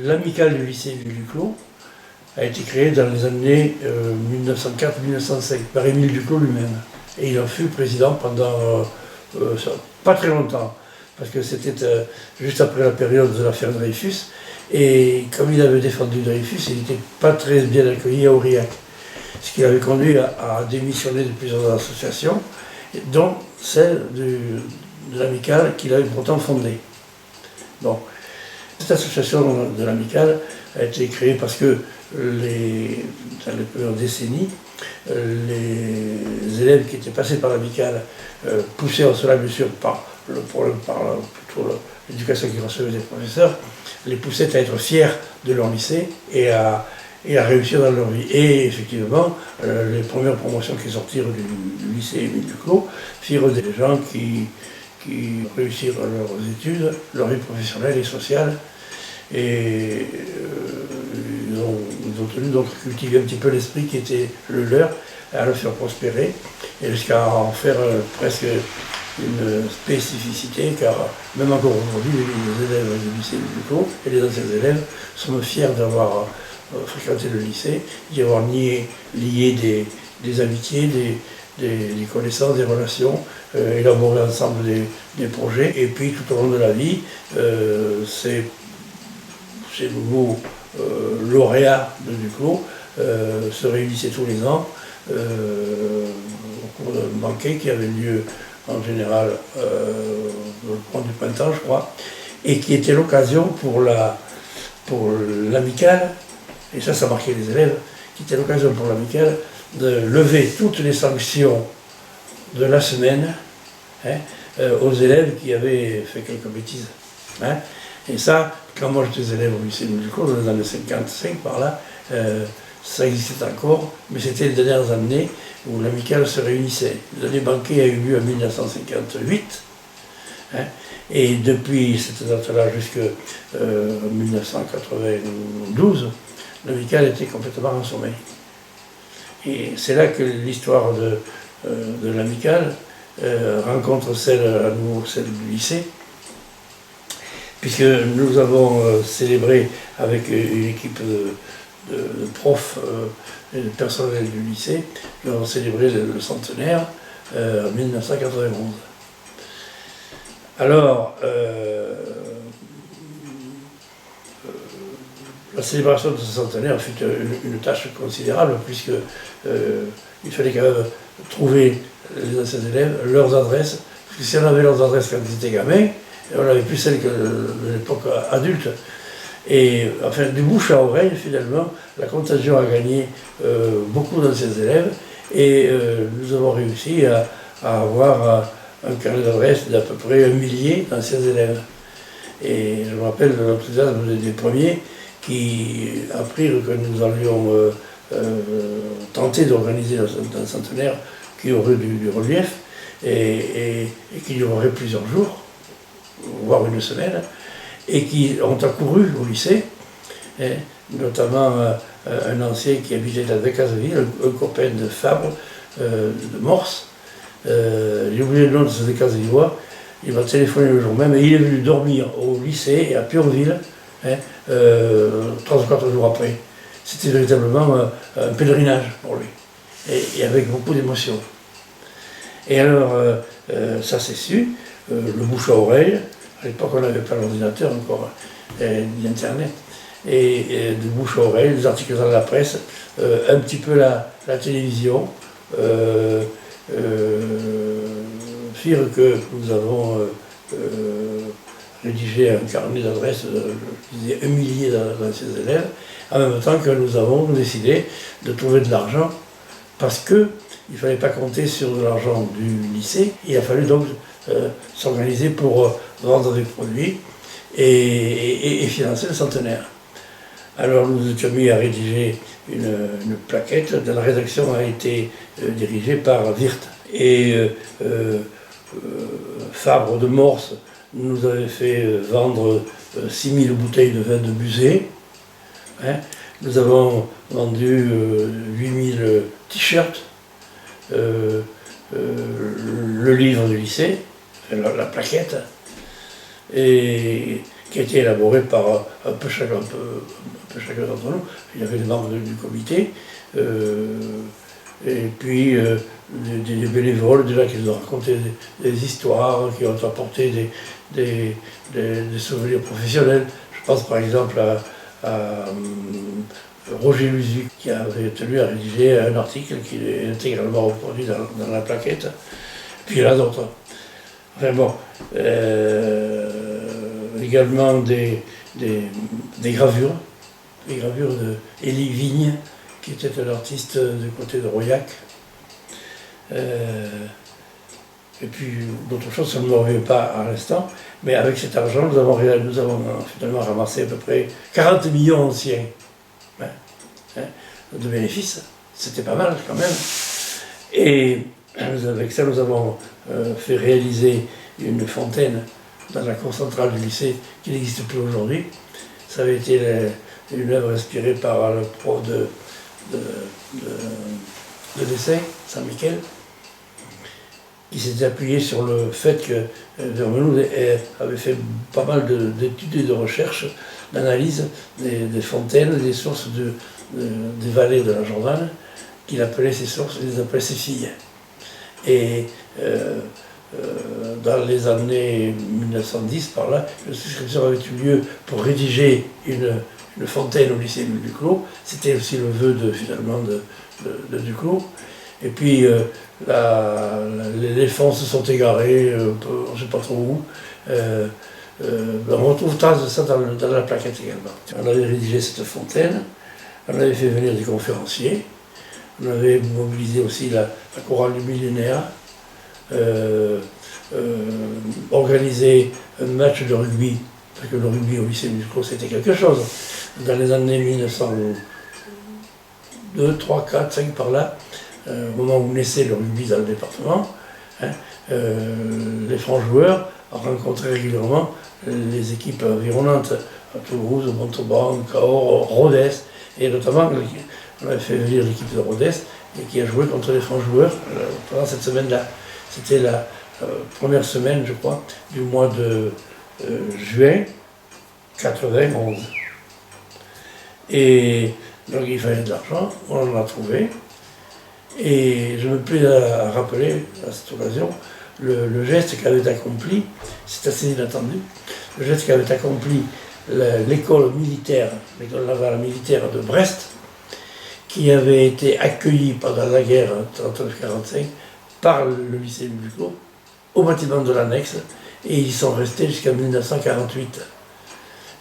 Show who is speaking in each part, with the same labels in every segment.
Speaker 1: l'amicale du lycée Émile Duclos a été créée dans les années 1904-1905 par Émile Duclos lui-même. Et il en fut président pendant pas très longtemps, parce que c'était juste après la période de l'affaire Dreyfus. Et comme il avait défendu Dreyfus, il n'était pas très bien accueilli à Aurillac. Ce qui l'avait conduit à démissionner de plusieurs associations, dont celle de l'amicale qu'il avait pourtant fondée. Bon. Cette association de l'amicale a été créée parce que dans les premières décennies, les élèves qui étaient passés par l'amicale, poussés en cela bien sûr par le problème, l'éducation qu'ils recevaient des professeurs, les poussaient à être fiers de leur lycée et à réussir dans leur vie. Et effectivement, les premières promotions qui sortirent du lycée Émile Duclos firent des gens qui réussirent leurs études, leur vie professionnelle et sociale, et ils ont tenu donc à cultiver un petit peu l'esprit qui était le leur, à le faire prospérer, et jusqu'à en faire presque une spécificité, car même encore aujourd'hui, les élèves du lycée Duclos et les anciens élèves sont fiers d'avoir fréquenté le lycée, d'y avoir lié des amitiés, des connaissances, des relations, élaborer ensemble des projets. Et puis tout au long de la vie, ces nouveaux lauréats de Duclos se réunissaient tous les ans au cours d'un banquet qui avait lieu en général au cours du printemps, je crois, et qui était l'occasion pour l'amicale, et ça marquait les élèves, qui était l'occasion pour l'amicale de lever toutes les sanctions de la semaine aux élèves qui avaient fait quelques bêtises. Et ça, quand moi j'étais élève au lycée du cours, dans les années 55 par là, ça existait encore, mais c'était les dernières années où l'amicale se réunissait. Le dernier banquet a eu lieu en 1958, et depuis cette date-là jusqu'en 1992, l'amicale était complètement en sommeil. Et c'est là que l'histoire de l'amicale rencontre à nouveau celle du lycée, puisque nous avons célébré avec une équipe de profs et de personnel du lycée, nous avons célébré le centenaire en 1991. Alors, la célébration de ce centenaire fut une tâche considérable, puisque il fallait quand même trouver les anciens élèves, leurs adresses, parce que si on avait leurs adresses quand ils étaient gamins, on n'avait plus celles de l'époque adulte. Et enfin, du bouche à oreille, finalement, la contagion a gagné beaucoup d'anciens élèves, et nous avons réussi à avoir un carnet d'adresses d'à peu près 1 millier d'anciens élèves. Et je me rappelle de l'enthousiasme des premiers qui apprirent que nous allions tenter d'organiser un centenaire qui aurait du relief et qui durerait plusieurs jours, voire une semaine, et qui ont accouru au lycée, notamment un ancien qui habitait à Decazeville, un copain de Fabre, de Morse. J'ai oublié le nom de ce Decazevillois. Il m'a téléphoné le jour même et il est venu dormir au lycée et à Purville, 3 ou 4 jours après. C'était véritablement un pèlerinage pour lui, et avec beaucoup d'émotion. Et alors, ça s'est su, le bouche à oreille. À l'époque, on n'avait pas l'ordinateur encore, ni Internet. Et de bouche à oreille, des articles dans la presse, un petit peu la télévision, firent que nous avons rédigé un carnet d'adresses, je disais 1 millier d'anciens élèves, en même temps que nous avons décidé de trouver de l'argent, parce qu'il ne fallait pas compter sur de l'argent du lycée. Il a fallu donc s'organiser pour vendre des produits et financer le centenaire. Alors nous étions mis à rédiger une plaquette dont la rédaction a été dirigée par Wirth. Et Fabre de Morse nous avait fait vendre 6000 bouteilles de vin de Musée. Nous avons vendu 8000 t-shirts, le livre du lycée, la plaquette, et qui a été élaboré par un peu chacun d'entre nous. Il y avait des membres du comité, et puis des bénévoles, des gens qui nous ont raconté des histoires, qui ont apporté des souvenirs professionnels. Je pense par exemple à Roger Luzu, qui avait tenu à rédiger un article qui est intégralement reproduit dans la plaquette. Puis il y en a d'autres. Enfin bon, également des gravures, des gravures d'Élie Vigne, qui était un artiste du côté de Rouillac. Et puis d'autres choses, ça ne me revient pas à l'instant, mais avec cet argent, nous avons finalement ramassé à peu près 40 millions anciens de bénéfices. C'était pas mal quand même. Et avec ça, nous avons fait réaliser une fontaine dans la cour centrale du lycée qui n'existe plus aujourd'hui. Ça avait été une œuvre inspirée par le prof de dessin, Saint-Michel, qui s'était appuyé sur le fait que Vermeloux avait fait pas mal d'études et de recherches, d'analyse des fontaines, des sources des vallées de la Jordanne, qu'il appelait ses sources, il les appelait ses filles. Et dans les années 1910, par là, une souscription avait eu lieu pour rédiger une fontaine au lycée Duclos. C'était aussi le vœu finalement de Duclos. Et puis les fonds se sont égarés, on ne sait pas trop où. On retrouve trace de ça dans la plaquette également. On avait rédigé cette fontaine, on avait fait venir des conférenciers, on avait mobilisé aussi la chorale du millénaire, organisé un match de rugby, parce que le rugby au lycée Duclos c'était quelque chose. Dans les années 1902, 3, 4, 5 par là, au moment où naissait le rugby dans le département, les francs joueurs rencontraient régulièrement les équipes environnantes, à Toulouse, Montauban, Cahors, Rodez, et notamment on avait fait venir l'équipe de Rodez et qui a joué contre les francs joueurs pendant cette semaine-là. C'était la première semaine, je crois, du mois de juin 91. Et donc il fallait de l'argent, on en a trouvé. Et je me plais à rappeler, à cette occasion, le geste qu'avait accompli, c'est assez inattendu, le geste qu'avait accompli l'école militaire, l'école navale militaire de Brest, qui avait été accueillie pendant la guerre 39-45 par le lycée Duclos au bâtiment de l'annexe, et ils sont restés jusqu'en 1948.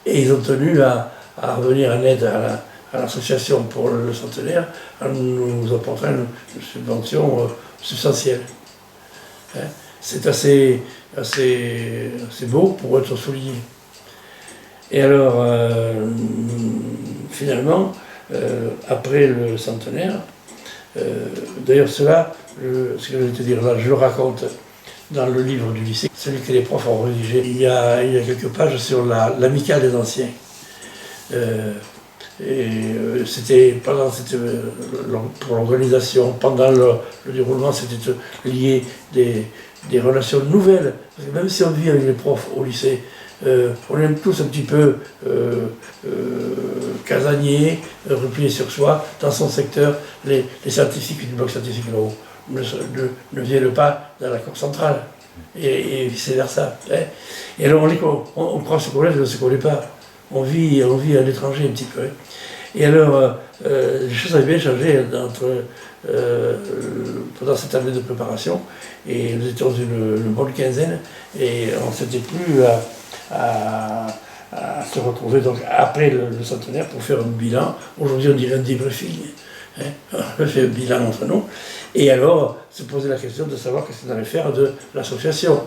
Speaker 1: Et ils ont tenu à venir en aide à l'association pour le centenaire en nous apportant une subvention substantielle. C'est assez beau pour être souligné. Et alors, finalement, après le centenaire, d'ailleurs ce que je vais te dire là, je le raconte dans le livre du lycée, celui que les profs ont rédigé. Il y a quelques pages sur l'amicale des anciens. C'était pour l'organisation, pendant le déroulement, c'était lié des relations nouvelles. Parce que même si on vit avec les profs au lycée, on aime tous un petit peu casanier, replier sur soi, dans son secteur. Les scientifiques du bloc scientifique ne viennent pas dans la cour centrale, et vice-versa. Et alors on prend ce qu'on aime, ce qu'on n'est pas. On vit à l'étranger un petit peu. Et alors, les choses avaient bien changé pendant cette année de préparation. Et nous étions une bonne quinzaine, et on ne s'était plus à se retrouver donc, après le centenaire pour faire un bilan. Aujourd'hui, on dirait un débriefing. On fait un bilan entre nous. Et alors, se poser la question de savoir qu'est-ce qu'on allait faire de l'association.